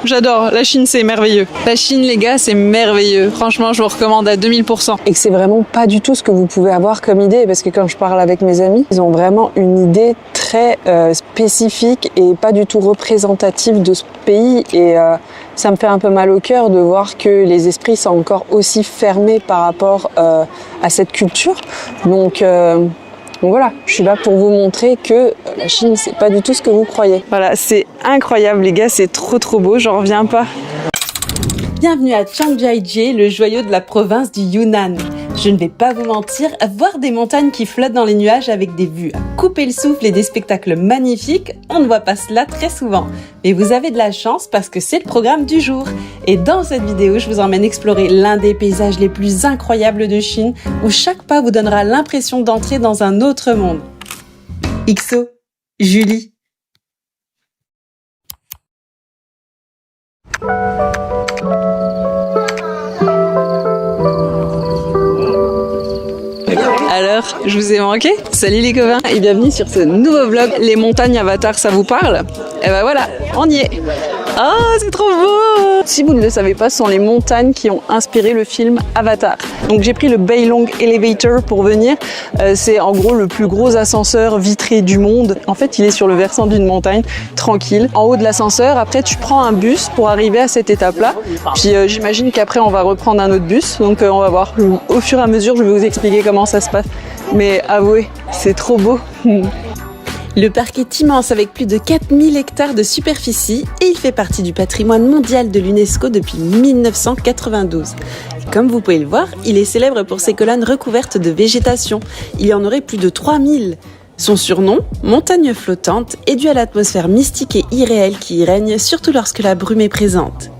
j'adore. La Chine, c'est merveilleux. La Chine, les gars, c'est merveilleux. Franchement, je vous recommande à 2000%. Et que c'est vraiment pas du tout ce que vous pouvez avoir comme idée, parce que quand je parle avec mes amis, ils ont vraiment une idée très spécifique et pas du tout représentative de ce pays. Et ça me fait un peu mal au cœur de voir que les esprits sont encore aussi fermés par rapport à cette culture. Donc voilà, je suis là pour vous montrer que la Chine, c'est pas du tout ce que vous croyez. Voilà, c'est incroyable les gars, c'est trop beau, j'en reviens pas. Bienvenue à Zhangjiajie, le joyau de la province du Yunnan. Je ne vais pas vous mentir, voir des montagnes qui flottent dans les nuages avec des vues à couper le souffle et des spectacles magnifiques, on ne voit pas cela très souvent. Mais vous avez de la chance parce que c'est le programme du jour. Et dans cette vidéo, je vous emmène explorer l'un des paysages les plus incroyables de Chine, où chaque pas vous donnera l'impression d'entrer dans un autre monde. XO, Julie. Alors, je vous ai manqué? Salut les copains et bienvenue sur ce nouveau vlog. Les montagnes Avatar, ça vous parle? Et ben voilà, on y est. Ah, c'est trop beau! Si vous ne le savez pas, ce sont les montagnes qui ont inspiré le film Avatar. Donc j'ai pris le Bailong Elevator pour venir. C'est en gros le plus gros ascenseur vitré du monde. En fait, il est sur le versant d'une montagne, tranquille. En haut de l'ascenseur, après tu prends un bus pour arriver à cette étape-là. Puis j'imagine qu'après on va reprendre un autre bus. Donc on va voir. Au fur et à mesure, je vais vous expliquer comment ça se passe. Mais avouez, c'est trop beau. Le parc est immense avec plus de 4000 hectares de superficie et il fait partie du patrimoine mondial de l'UNESCO depuis 1992. Et comme vous pouvez le voir, il est célèbre pour ses colonnes recouvertes de végétation. Il y en aurait plus de 3000. Son surnom, montagne flottante, est dû à l'atmosphère mystique et irréelle qui y règne, surtout lorsque la brume est présente.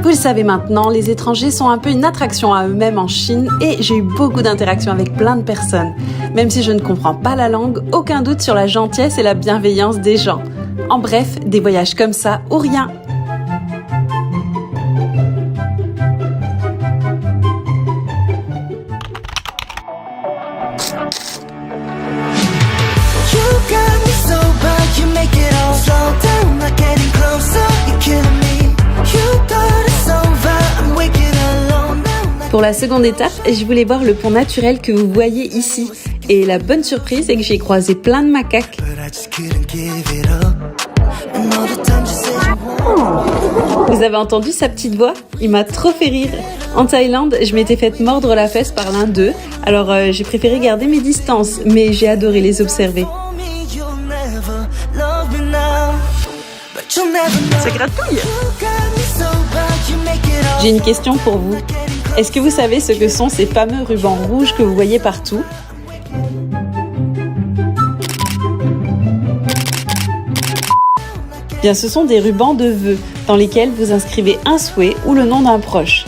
Vous le savez maintenant, les étrangers sont un peu une attraction à eux-mêmes en Chine et j'ai eu beaucoup d'interactions avec plein de personnes. Même si je ne comprends pas la langue, aucun doute sur la gentillesse et la bienveillance des gens. En bref, des voyages comme ça ou rien. Pour la seconde étape, je voulais voir le pont naturel que vous voyez ici. Et la bonne surprise, c'est que j'ai croisé plein de macaques. Vous avez entendu sa petite voix? Il m'a trop fait rire. En Thaïlande, je m'étais faite mordre la fesse par l'un d'eux. Alors j'ai préféré garder mes distances, mais j'ai adoré les observer. Ça gratouille! J'ai une question pour vous. Est-ce que vous savez ce que sont ces fameux rubans rouges que vous voyez partout? Bien, ce sont des rubans de vœux dans lesquels vous inscrivez un souhait ou le nom d'un proche.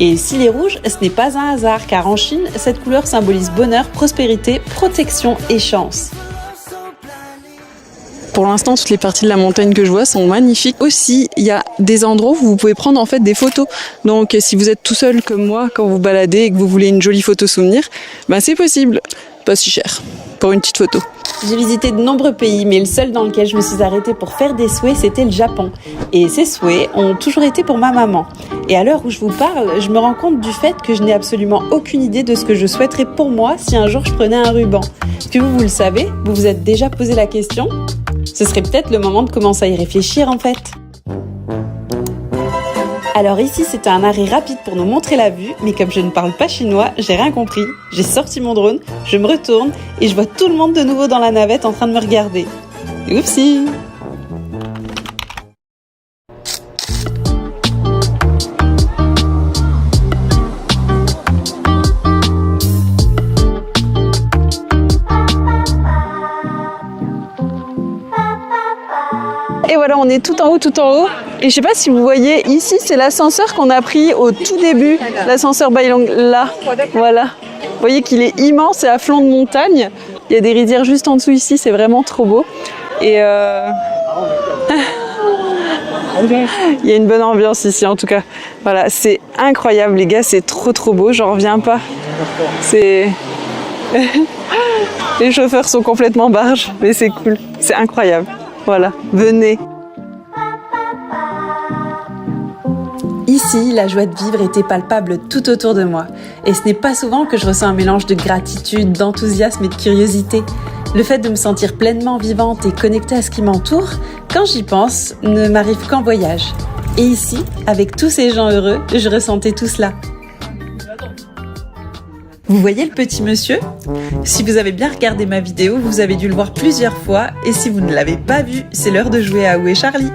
Et s'il est rouge, ce n'est pas un hasard, car en Chine, cette couleur symbolise bonheur, prospérité, protection et chance. Pour l'instant, toutes les parties de la montagne que je vois sont magnifiques. Aussi, il y a des endroits où vous pouvez prendre en fait des photos. Donc, si vous êtes tout seul comme moi, quand vous baladez et que vous voulez une jolie photo souvenir, ben c'est possible. Pas si cher pour une petite photo. J'ai visité de nombreux pays, mais le seul dans lequel je me suis arrêtée pour faire des souhaits, c'était le Japon. Et ces souhaits ont toujours été pour ma maman. Et à l'heure où je vous parle, je me rends compte du fait que je n'ai absolument aucune idée de ce que je souhaiterais pour moi si un jour je prenais un ruban. Est-ce que vous le savez? Vous vous êtes déjà posé la question? Ce serait peut-être le moment de commencer à y réfléchir en fait. Alors ici c'était un arrêt rapide pour nous montrer la vue, mais comme je ne parle pas chinois, j'ai rien compris. J'ai sorti mon drone, je me retourne et je vois tout le monde de nouveau dans la navette en train de me regarder. Oupsie! Et voilà, on est tout en haut. Et je sais pas si vous voyez, ici, c'est l'ascenseur qu'on a pris au tout début, l'ascenseur Bailong, là, voilà. Vous voyez qu'il est immense et à flanc de montagne. Il y a des rizières juste en dessous ici, c'est vraiment trop beau. Et il y a une bonne ambiance ici en tout cas. Voilà, c'est incroyable les gars, c'est trop beau, j'en reviens pas. C'est Les chauffeurs sont complètement barges, mais c'est cool, c'est incroyable. Voilà, venez. Ici, la joie de vivre était palpable tout autour de moi. Et ce n'est pas souvent que je ressens un mélange de gratitude, d'enthousiasme et de curiosité. Le fait de me sentir pleinement vivante et connectée à ce qui m'entoure, quand j'y pense, ne m'arrive qu'en voyage. Et ici, avec tous ces gens heureux, je ressentais tout cela. Vous voyez le petit monsieur ? Si vous avez bien regardé ma vidéo, vous avez dû le voir plusieurs fois. Et si vous ne l'avez pas vu, c'est l'heure de jouer à Où est Charlie ?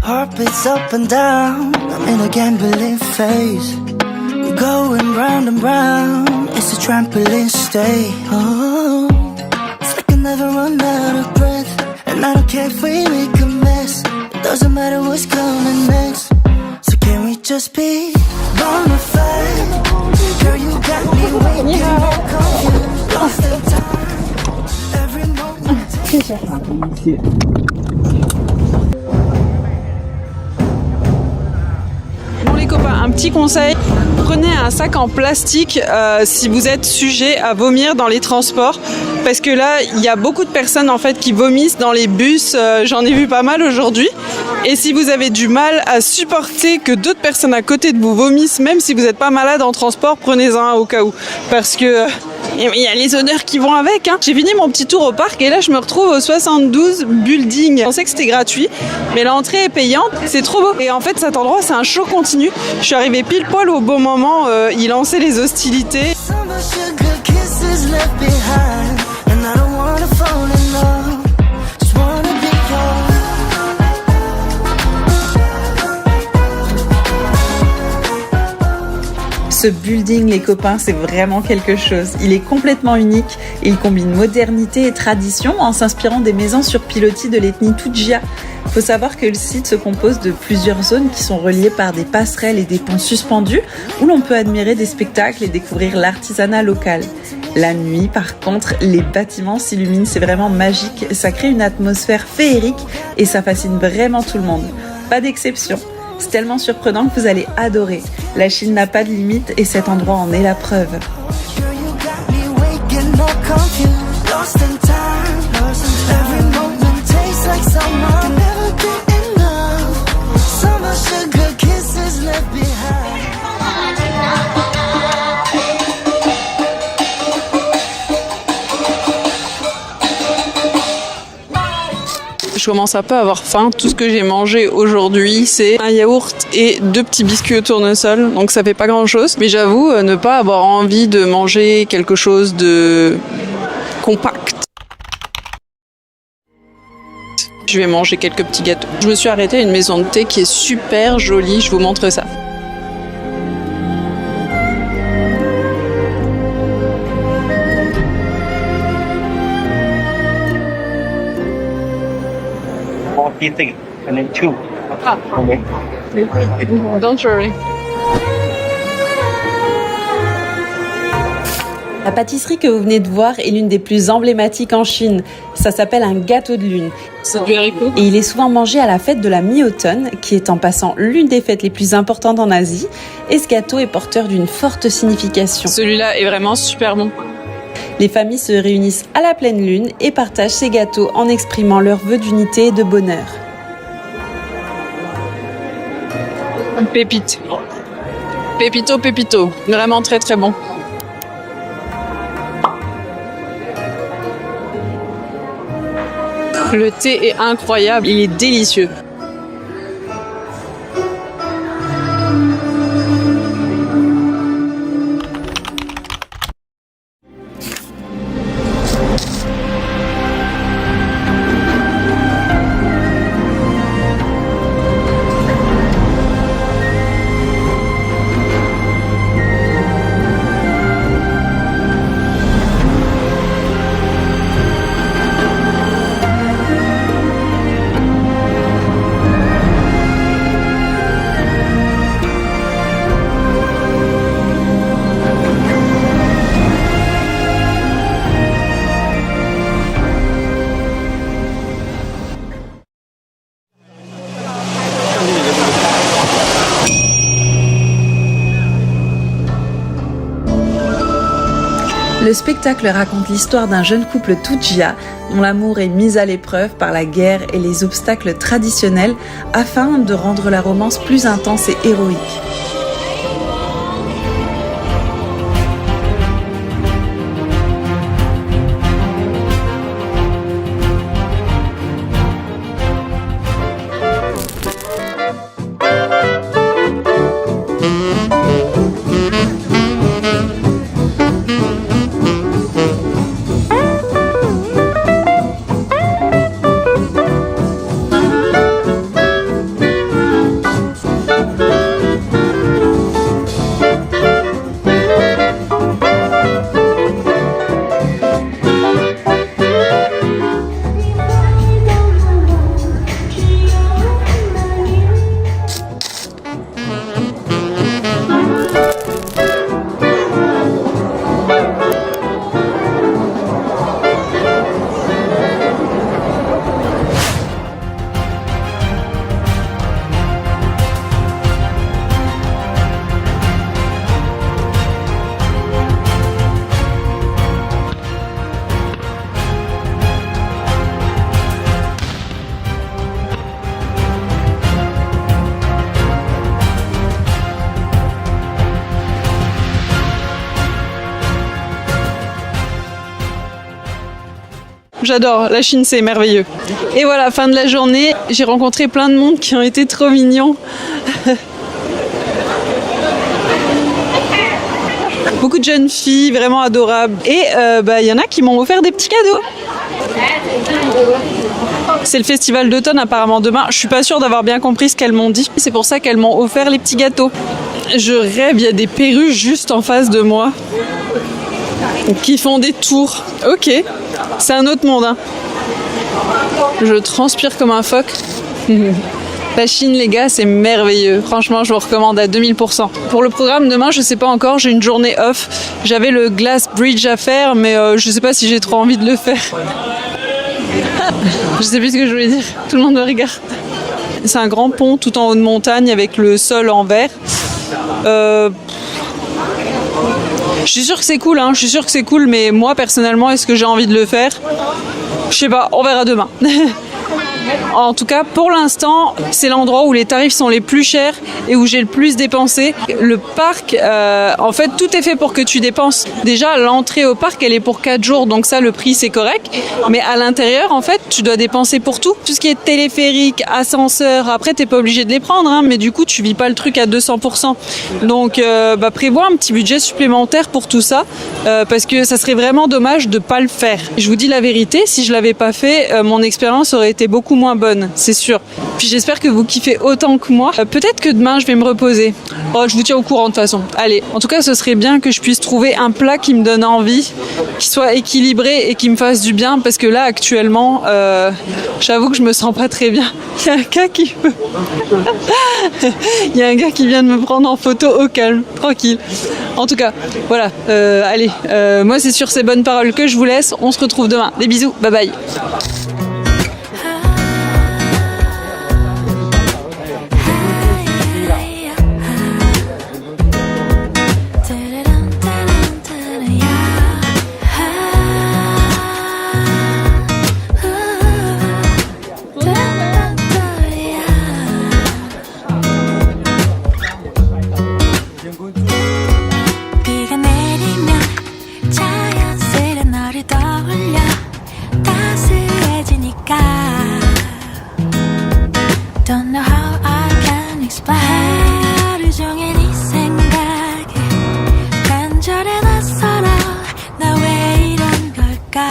Heartbeats up and down, I'm in a gambling phase. Going round and round, it's a trampoline stay. Oh, it's like I never run out of breath. And I don't care if we make a mess. It doesn't matter what's coming next. So can we just be bonafide? Girl, you got me waiting, confused, lost in time. Every moment. Bon les copains, un petit conseil, prenez un sac en plastique si vous êtes sujet à vomir dans les transports, parce que là il y a beaucoup de personnes en fait qui vomissent dans les bus, j'en ai vu pas mal aujourd'hui, et si vous avez du mal à supporter que d'autres personnes à côté de vous vomissent, même si vous n'êtes pas malade en transport, prenez-en un au cas où, parce que il y a les odeurs qui vont avec, hein. J'ai fini mon petit tour au parc et là je me retrouve au 72 building. Je pensais que c'était gratuit, mais l'entrée est payante, c'est trop beau. Et en fait cet endroit c'est un show continu. Je suis arrivée pile poil au bon moment, il lançait les hostilités. Ce building, les copains, c'est vraiment quelque chose. Il est complètement unique et il combine modernité et tradition en s'inspirant des maisons sur pilotis de l'ethnie Tujia. Il faut savoir que le site se compose de plusieurs zones qui sont reliées par des passerelles et des ponts suspendus où l'on peut admirer des spectacles et découvrir l'artisanat local. La nuit, par contre, les bâtiments s'illuminent, c'est vraiment magique. Ça crée une atmosphère féerique et ça fascine vraiment tout le monde. Pas d'exception. C'est tellement surprenant que vous allez adorer. La Chine n'a pas de limite et cet endroit en est la preuve. Je commence un peu à avoir faim. Tout ce que j'ai mangé aujourd'hui, c'est un yaourt et 2 petits biscuits au tournesol. Donc ça fait pas grand chose. Mais j'avoue ne pas avoir envie de manger quelque chose de compact. Je vais manger quelques petits gâteaux. Je me suis arrêtée à une maison de thé qui est super jolie. Je vous montre ça. Eating and then 2. Ah. Okay. Don't worry. La pâtisserie que vous venez de voir est l'une des plus emblématiques en Chine. Ça s'appelle un gâteau de lune. C'est du haricot. Et il est souvent mangé à la fête de la mi-automne, qui est en passant l'une des fêtes les plus importantes en Asie. Et ce gâteau est porteur d'une forte signification. Celui-là est vraiment super bon. Les familles se réunissent à la pleine lune et partagent ces gâteaux en exprimant leurs vœux d'unité et de bonheur. Pépite. Pépito, pépito. Vraiment très très bon. Le thé est incroyable, il est délicieux. Le spectacle raconte l'histoire d'un jeune couple Tujia dont l'amour est mis à l'épreuve par la guerre et les obstacles traditionnels afin de rendre la romance plus intense et héroïque. J'adore, la Chine c'est merveilleux. Et voilà, fin de la journée, j'ai rencontré plein de monde qui ont été trop mignons. Beaucoup de jeunes filles, vraiment adorables. Et y en a qui m'ont offert des petits cadeaux. C'est le festival d'automne apparemment demain. Je suis pas sûre d'avoir bien compris ce qu'elles m'ont dit. C'est pour ça qu'elles m'ont offert les petits gâteaux. Je rêve, il y a des perruches juste en face de moi qui font des tours. Ok, c'est un autre monde. Hein. Je transpire comme un phoque. La Chine, les gars, c'est merveilleux. Franchement, je vous recommande à 2000%. Pour le programme demain, je sais pas encore, j'ai une journée off. J'avais le Glass Bridge à faire, mais je sais pas si j'ai trop envie de le faire. Je sais plus ce que je voulais dire. Tout le monde me regarde. C'est un grand pont tout en haut de montagne avec le sol en verre. Je suis sûre que c'est cool, hein. Je suis sûre que c'est cool, mais moi, personnellement, est-ce que j'ai envie de le faire ? Je sais pas, on verra demain. En tout cas, pour l'instant, c'est l'endroit où les tarifs sont les plus chers et où j'ai le plus dépensé. Le parc, en fait, tout est fait pour que tu dépenses. Déjà, l'entrée au parc, elle est pour 4 jours, donc ça, le prix, c'est correct. Mais à l'intérieur, en fait, tu dois dépenser pour tout. Tout ce qui est téléphérique, ascenseur, après, t'es pas obligé de les prendre, hein, mais du coup, tu vis pas le truc à 200%. Donc, prévois un petit budget supplémentaire pour tout ça, parce que ça serait vraiment dommage de pas le faire. Je vous dis la vérité, si je l'avais pas fait, mon expérience aurait été beaucoup moins bonne, c'est sûr. Puis j'espère que vous kiffez autant que moi. Peut-être que demain je vais me reposer. Oh, je vous tiens au courant de toute façon. Allez, en tout cas, ce serait bien que je puisse trouver un plat qui me donne envie, qui soit équilibré et qui me fasse du bien, parce que là actuellement, j'avoue que je me sens pas très bien. Il y a un gars qui veut... Il y a un gars qui vient de me prendre en photo au calme, tranquille. En tout cas, voilà. Allez, moi c'est sur ces bonnes paroles que je vous laisse. On se retrouve demain. Des bisous, bye bye. Don't know how I can explain. 하루 종일 네 생각에 간절해 낯설어. 나 왜 이런 걸까?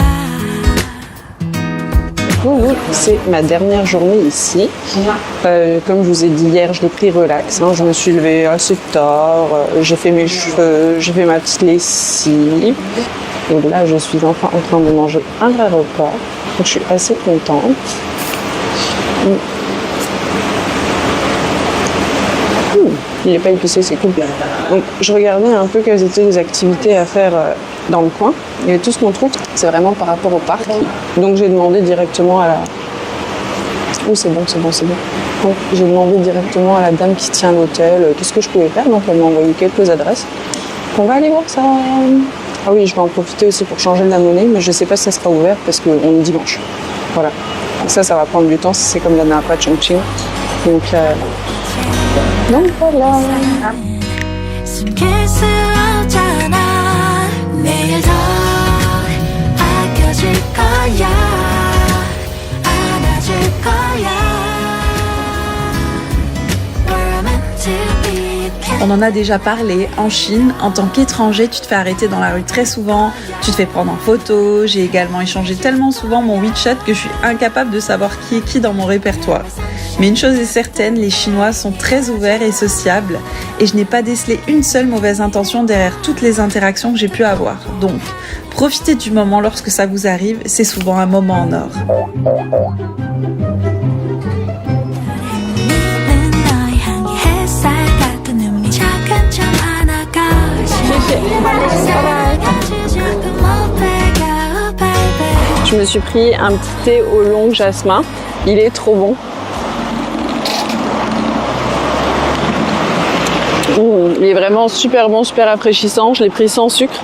C'est ma dernière journée ici. Comme je vous ai dit hier, je l'ai pris relax. Hein. Je me suis levée assez tard, j'ai fait mes cheveux, j'ai fait ma petite lessive. Et là, je suis enfin en train de manger un vrai repas. Donc, je suis assez contente. Il n'est pas épicé, c'est cool. Donc, je regardais un peu quelles étaient les activités à faire dans le coin. Et tout ce qu'on trouve, c'est vraiment par rapport au parc. Donc, j'ai demandé directement à la... Oh, c'est bon. Donc, j'ai demandé directement à la dame qui tient l'hôtel qu'est-ce que je pouvais faire. Donc, elle m'a envoyé quelques adresses. On va aller voir ça. Ah oui, je vais en profiter aussi pour changer de la monnaie, mais je sais pas si ça sera ouvert parce qu'on est dimanche. Voilà. Donc ça va prendre du temps, c'est comme la Napa Chongqing. Donc voilà. 숨길 수 없잖아 내일 더 아껴줄 거야 안아줄 거야 We're meant to be. On en a déjà parlé, en Chine, en tant qu'étranger, tu te fais arrêter dans la rue très souvent, tu te fais prendre en photo, j'ai également échangé tellement souvent mon WeChat que je suis incapable de savoir qui est qui dans mon répertoire. Mais une chose est certaine, les Chinois sont très ouverts et sociables et je n'ai pas décelé une seule mauvaise intention derrière toutes les interactions que j'ai pu avoir. Donc, profitez du moment lorsque ça vous arrive, c'est souvent un moment en or. Je me suis pris un petit thé au long jasmin. Il est trop bon. Il est vraiment super bon, super rafraîchissant. Je l'ai pris sans sucre.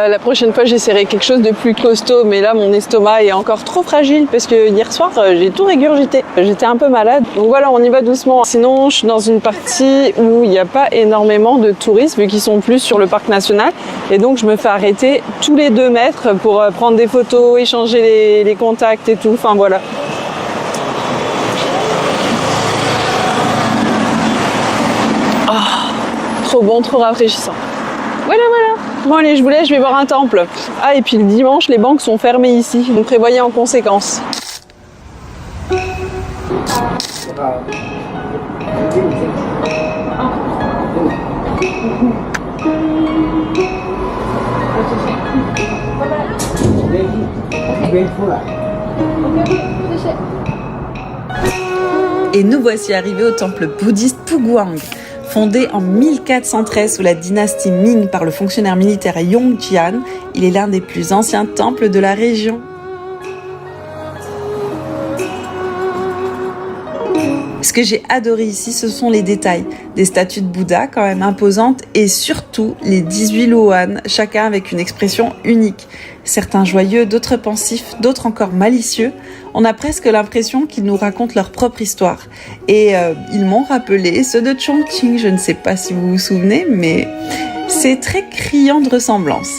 La prochaine fois, j'essaierai quelque chose de plus costaud, mais là, mon estomac est encore trop fragile parce que hier soir, j'ai tout régurgité. J'étais un peu malade. Donc voilà, on y va doucement. Sinon, je suis dans une partie où il n'y a pas énormément de touristes, vu qu'ils sont plus sur le parc national. Et donc, je me fais arrêter tous les 2 mètres pour prendre des photos, échanger les contacts et tout. Enfin, voilà. Trop bon, trop rafraîchissant. Voilà. Bon allez, je vous laisse, je vais voir un temple. Ah, et puis le dimanche, les banques sont fermées ici, donc prévoyez en conséquence. Et nous voici arrivés au temple bouddhiste Puguang. Fondé en 1413 sous la dynastie Ming par le fonctionnaire militaire Yongjian, il est l'un des plus anciens temples de la région. Ce que j'ai adoré ici, ce sont les détails. Des statues de Bouddha quand même imposantes et surtout les 18 luan, chacun avec une expression unique. Certains joyeux, d'autres pensifs, d'autres encore malicieux. On a presque l'impression qu'ils nous racontent leur propre histoire. Et ils m'ont rappelé ceux de Chongqing, je ne sais pas si vous vous souvenez, mais c'est très criant de ressemblance.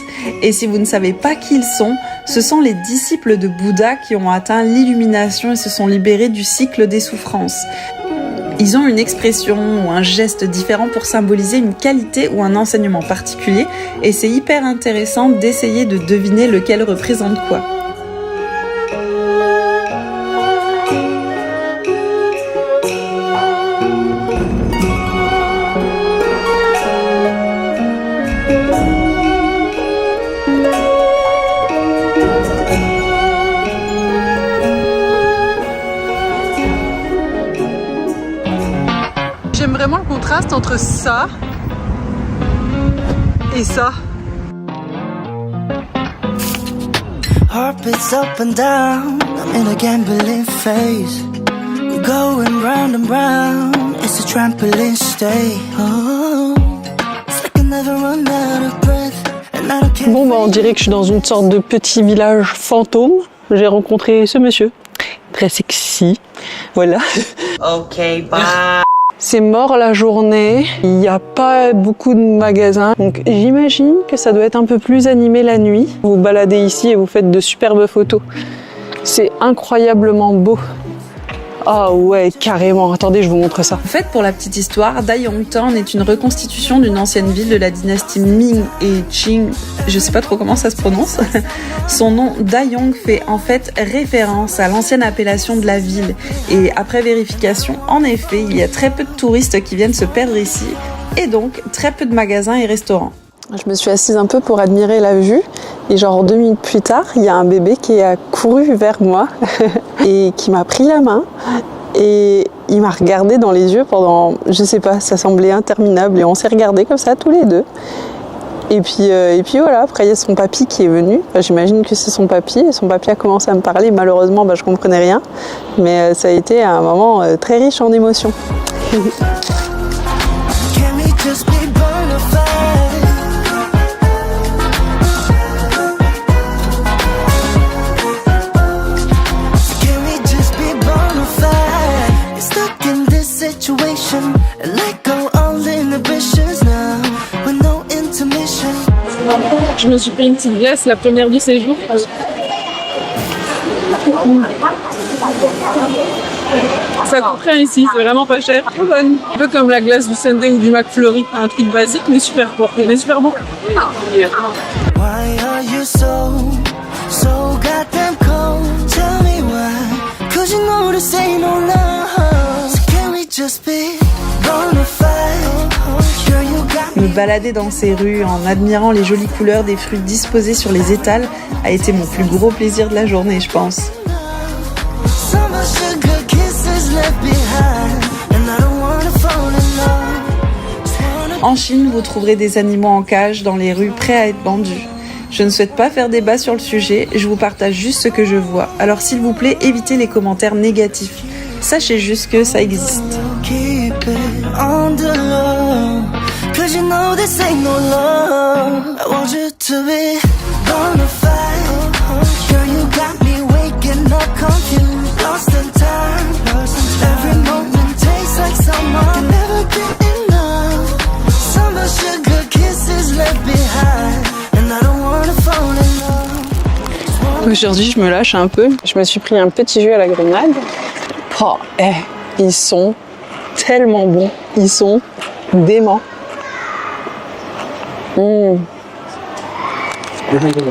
Et si vous ne savez pas qui ils sont, ce sont les disciples de Bouddha qui ont atteint l'illumination et se sont libérés du cycle des souffrances. Ils ont une expression ou un geste différent pour symboliser une qualité ou un enseignement particulier et c'est hyper intéressant d'essayer de deviner lequel représente quoi. J'aime vraiment le contraste entre ça et ça. Heart beats up and down, I'm in a gambling phase. Going round and round, it's a trampoline stay. Oh, it's like I never run out of breath. And I don't care. Bon, on dirait que je suis dans une sorte de petit village fantôme. J'ai rencontré ce monsieur, très sexy. Voilà. Ok, bye. C'est mort la journée, il n'y a pas beaucoup de magasins, donc j'imagine que ça doit être un peu plus animé la nuit. Vous baladez ici et vous faites de superbes photos. C'est incroyablement beau. Ah ouais, carrément. Attendez, je vous montre ça. En fait, pour la petite histoire, Dayong Town est une reconstitution d'une ancienne ville de la dynastie Ming et Qing. Je sais pas trop comment ça se prononce. Son nom Dayong fait en fait référence à l'ancienne appellation de la ville. Et après vérification, en effet, il y a très peu de touristes qui viennent se perdre ici. Et donc, très peu de magasins et restaurants. Je me suis assise un peu pour admirer la vue et genre 2 minutes plus tard, il y a un bébé qui a couru vers moi et qui m'a pris la main et il m'a regardé dans les yeux pendant, je sais pas, ça semblait interminable et on s'est regardés comme ça tous les deux. Et puis voilà, après il y a son papy qui est venu, j'imagine que c'est son papy et son papy a commencé à me parler, malheureusement je comprenais rien, mais ça a été un moment très riche en émotions. Can we just be bona fide? situation and let go all inhibitions now with no intermission. Je me suis pris une petite glace la première du séjour. Ça coûte rien ici, c'est vraiment pas cher. Trop bonne. Un peu comme la glace du Sunday ou du McFlurry. Un truc basique mais super fort. Mais super bon. Why are you so goddamn cold? Tell me why, 'cause you know this ain't no love. So can we just be bonafide? Girl, you got Me balader dans ces rues en admirant les jolies couleurs des fruits disposés sur les étals a été mon plus gros plaisir de la journée, je pense. summer sugar kisses left behind, and I don't wanna fall in love. En Chine, vous trouverez des animaux en cage dans les rues prêts à être vendus. Je ne souhaite pas faire débat sur le sujet, je vous partage juste ce que je vois. Alors s'il vous plaît, évitez les commentaires négatifs. Sachez juste que ça existe. Keep it on the low, 'cause you know this ain't no love. I want you to be bonafide. Girl, you got me waking up confused, lost in time. Every moment tastes like summer, can never get enough. Summer sugar kisses left behind, and I don't wanna fall in love. Aujourd'hui, je me lâche un peu. Je me suis pris un petit jus à la grenade. Oh, ils sont tellement bons. Ils sont déments.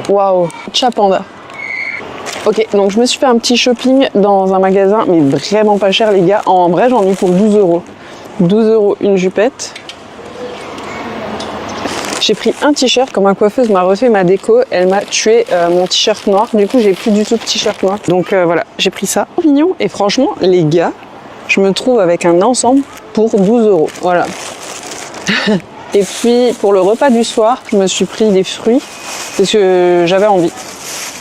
Waouh, Chapanda. Ok, donc je me suis fait un petit shopping dans un magasin, mais vraiment pas cher, les gars. En vrai, j'en ai eu pour 12 €. 12 € une jupette. J'ai pris un t-shirt, quand ma coiffeuse m'a refait ma déco, elle m'a tué mon t-shirt noir. Du coup, j'ai plus du tout de t-shirt noir. Donc voilà, j'ai pris ça. Mignon. Et franchement, les gars, je me trouve avec un ensemble pour 12 €. Voilà. Et puis, pour le repas du soir, je me suis pris des fruits parce que j'avais envie.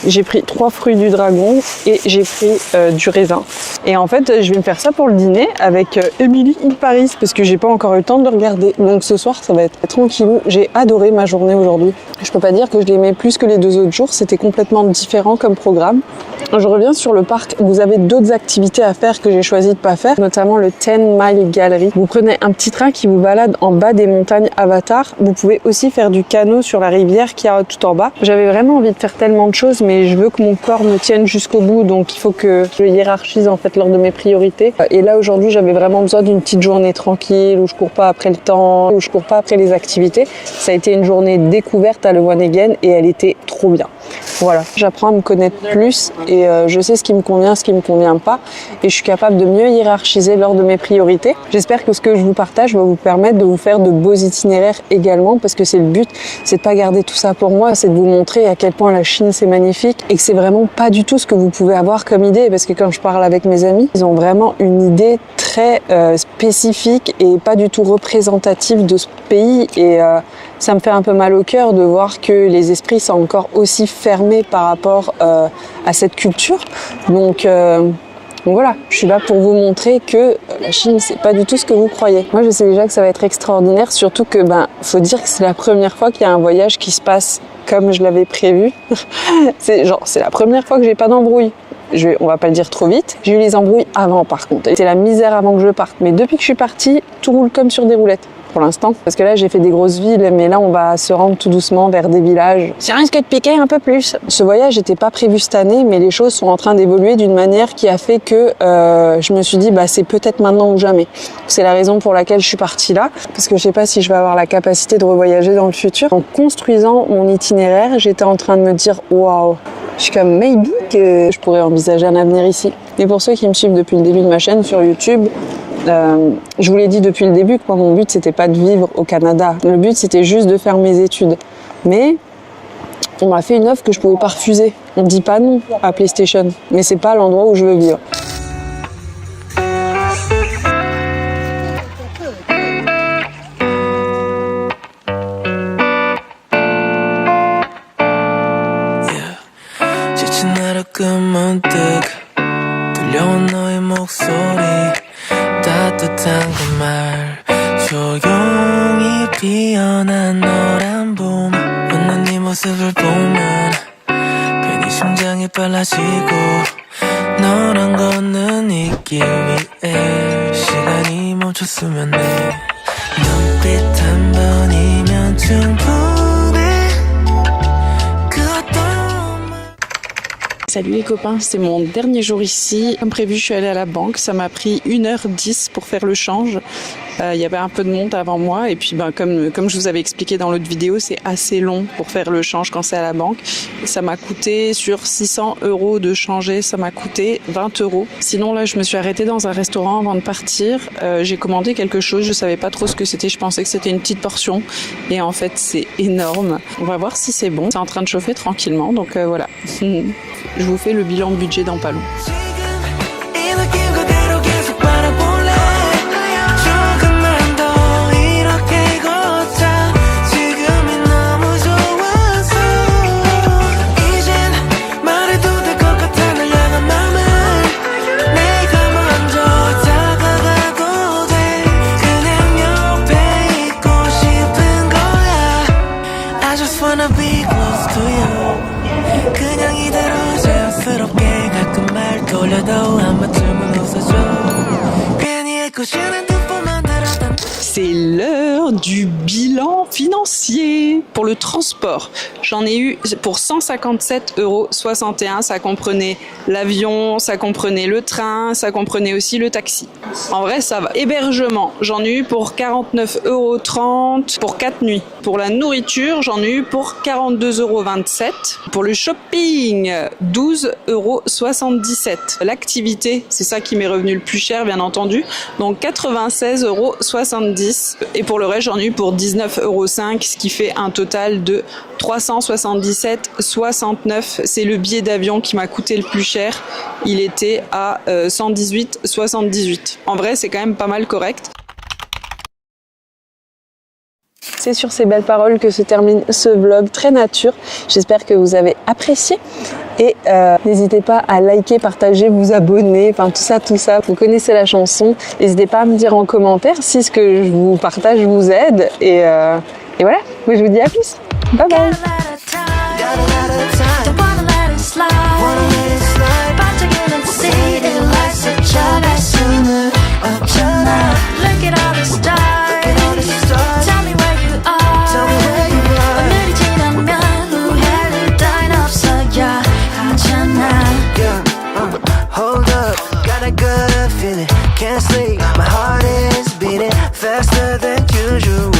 J'ai pris 3 fruits du dragon et j'ai pris du raisin. Et en fait, je vais me faire ça pour le dîner avec Emily in Paris parce que j'ai pas encore eu le temps de le regarder. Donc ce soir, ça va être tranquillou. J'ai adoré ma journée aujourd'hui. Je peux pas dire que je l'aimais plus que les 2 autres jours. C'était complètement différent comme programme. Je reviens sur le parc. Vous avez d'autres activités à faire que j'ai choisi de pas faire, notamment le 10 Mile Gallery. Vous prenez un petit train qui vous balade en bas des montagnes Avatar. Vous pouvez aussi faire du canot sur la rivière qui est tout en bas. J'avais vraiment envie de faire tellement de choses, mais je veux que mon corps me tienne jusqu'au bout, donc il faut que je hiérarchise en fait l'ordre de mes priorités. Et là aujourd'hui, j'avais vraiment besoin d'une petite journée tranquille où je cours pas après le temps, où je cours pas après les activités. Ça a été une journée découverte à Le One-Again et elle était trop bien. Voilà, j'apprends à me connaître plus et je sais ce qui me convient, ce qui me convient pas, et je suis capable de mieux hiérarchiser l'ordre de mes priorités. J'espère que ce que je vous partage va vous permettre de vous faire de beaux itinéraires également, parce que c'est le but, c'est de pas garder tout ça pour moi, c'est de vous montrer à quel point la Chine c'est magnifique et que c'est vraiment pas du tout ce que vous pouvez avoir comme idée, parce que quand je parle avec mes amis, ils ont vraiment une idée très spécifique et pas du tout représentative de ce pays, et ça me fait un peu mal au cœur de voir que les esprits sont encore aussi fermés par rapport à cette culture. Donc voilà, je suis là pour vous montrer que la Chine, c'est pas du tout ce que vous croyez. Moi, je sais déjà que ça va être extraordinaire, surtout que, faut dire que c'est la première fois qu'il y a un voyage qui se passe comme je l'avais prévu. C'est la première fois que j'ai pas d'embrouille. On va pas le dire trop vite. J'ai eu les embrouilles avant, par contre. C'est la misère avant que je parte. Mais depuis que je suis partie, tout roule comme sur des roulettes. Pour l'instant, parce que là j'ai fait des grosses villes, mais là on va se rendre tout doucement vers des villages. Ça risque de piquer un peu plus. Ce voyage n'était pas prévu cette année, mais les choses sont en train d'évoluer d'une manière qui a fait que je me suis dit c'est peut-être maintenant ou jamais. C'est la raison pour laquelle je suis partie là, parce que je sais pas si je vais avoir la capacité de revoyager dans le futur. En construisant mon itinéraire, j'étais en train de me dire waouh, je suis comme maybe que je pourrais envisager un avenir ici. Et pour ceux qui me suivent depuis le début de ma chaîne sur YouTube, je vous l'ai dit depuis le début que moi, mon but c'était pas de vivre au Canada. Le but c'était juste de faire mes études. Mais on m'a fait une offre que je pouvais pas refuser. On dit pas non à PlayStation, mais c'est pas l'endroit où je veux vivre. 따뜻한 그 말 조용히 피어난 노란 봄 웃는 네 모습을 보면 괜히 심장이 빨라지고 너랑 걷는 이 길 위에 시간이 멈춰 멈췄으면 해 눈빛 한 번이면 충분해 Salut les copains, c'est mon dernier jour ici. Comme prévu, je suis allée à la banque. Ça m'a pris 1h10 pour faire le change. Il y avait un peu de monde avant moi. Et puis, comme je vous avais expliqué dans l'autre vidéo, c'est assez long pour faire le change quand c'est à la banque. Et ça m'a coûté, sur 600 € de changer, ça m'a coûté 20 €. Sinon, là, je me suis arrêtée dans un restaurant avant de partir. J'ai commandé quelque chose. Je savais pas trop ce que c'était. Je pensais que c'était une petite portion. Et en fait, c'est énorme. On va voir si c'est bon. C'est en train de chauffer tranquillement. Donc, voilà. Je vous fais le bilan budget dans pas long. C'est l'heure du bilan financier pour le transport. J'en ai eu pour 157,61 €. Ça comprenait l'avion, ça comprenait le train, ça comprenait aussi le taxi. En vrai, ça va. Hébergement, j'en ai eu pour 49,30 € pour 4 nuits. Pour la nourriture, j'en ai eu pour 42,27 €. Pour le shopping, 12,77 €. L'activité, c'est ça qui m'est revenu le plus cher, bien entendu. Donc 96,70 €. Et pour le reste, j'en ai eu pour 19,05 €, ce qui fait un total de 377,69 €. C'est le billet d'avion qui m'a coûté le plus cher. Il était à 118,78 €. En vrai, c'est quand même pas mal correct. C'est sur ces belles paroles que se termine ce vlog très nature. J'espère que vous avez apprécié. Et n'hésitez pas à liker, partager, vous abonner, enfin tout ça. Vous connaissez la chanson. N'hésitez pas à me dire en commentaire si ce que je vous partage vous aide. Et voilà, moi je vous dis à plus. Bye bye. Hold up, got a good feeling, can't sleep, my heart is beating faster than usual.